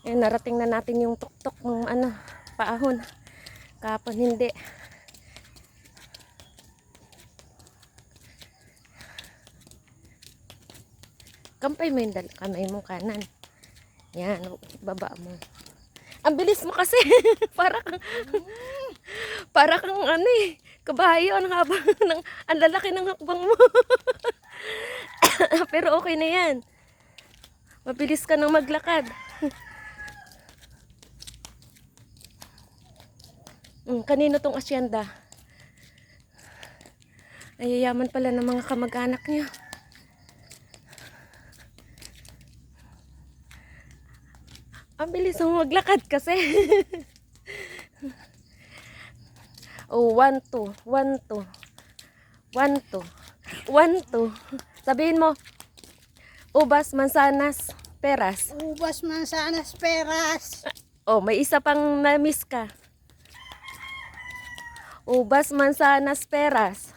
Eh, narating na natin yung tuktok ng ano, paahon. Kapon hindi. Kampay mo yung kamay mo kanan. Yan, baba mo. Ang bilis mo kasi. para kang, para kang ano eh, kabayo. Ang haba, ang lalaki ng hakbang mo. Pero okay na yan. Mabilis ka nang maglakad. Kanino tong asyenda? Ay, yayaman pala ng mga kamag-anak niya. Ang bilis mo maglakad kasi. Oh, 1, 2, 1, 2, 1, 2, 1, 2. Sabihin mo, ubas, mansanas, peras. Ubas, mansanas, peras. Oh, may isa pang na-miss ka. Ubas, mansanas, peras.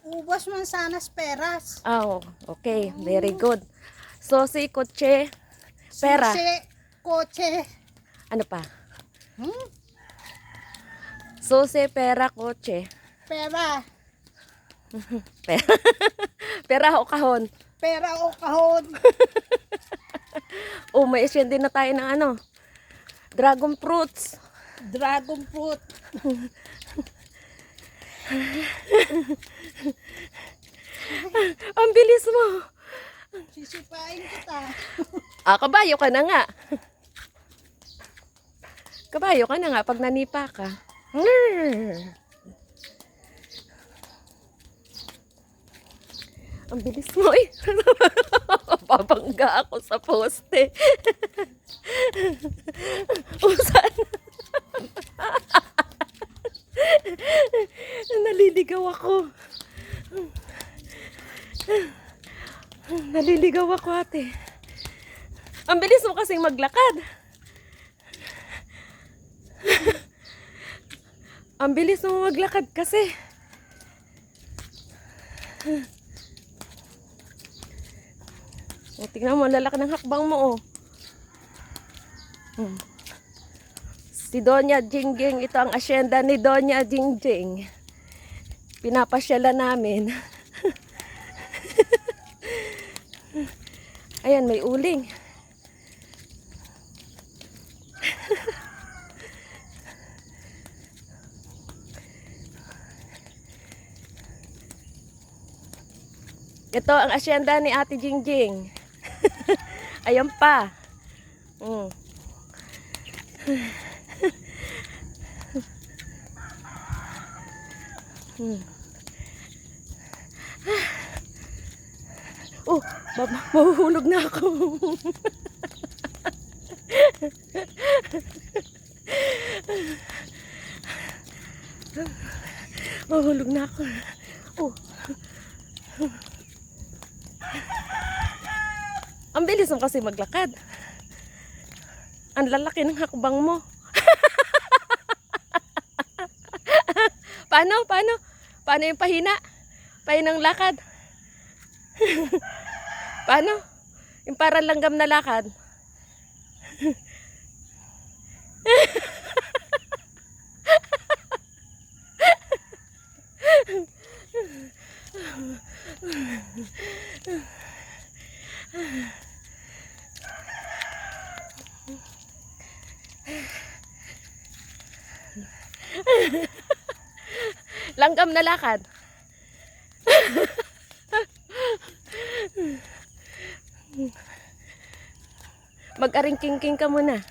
Ubas, mansanas, peras. Oh, okay. Very good. Sosi, kotse, pera. Susi, kotse. Ano pa? Hmm? Sosi, pera, kotse. Pera. Pera. Pera o kahon. Pera o kahon. Oh, may isyan din na tayo ng ano. Dragon fruits. Dragon fruit. Ang bilis mo. Sisipain kita. Kabayo ka na nga. Kabayo ka na nga pag nanipa ka. Ang bilis mo eh. Babangga ako sa poste. Saan? Naliligaw ako. Naliligaw ako, ate. Ang bilis mo kasing maglakad. Ang bilis mo maglakad kasi. O, tingnan mo, lalaki ng hakbang mo, oh. Si Doña Jingjing, ito ang asyenda ni Doña Jingjing. Pinapasyala namin. Ayan, may uling. Ito ang asyenda ni Ate Jingjing. Ayan pa. Oh, mahuhulog na ako. Mahuhulog na ako. Oh. Ang bilis mo kasi maglakad. Ang lalaki ng hakbang mo. Paano? Paano yung pahina? Pahinang lakad? Paano? Yung parang langgam na lakad? Langgam na lakad. Mag-aring-king-king ka muna.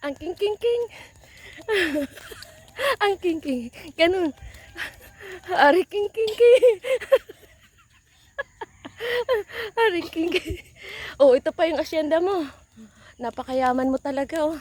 Ang king-king-king. Ang king-king. Ganun. Ari king-king-king. Ari king-king. Oh, ito pa yung asyenda mo. Napakayaman mo talaga, oh.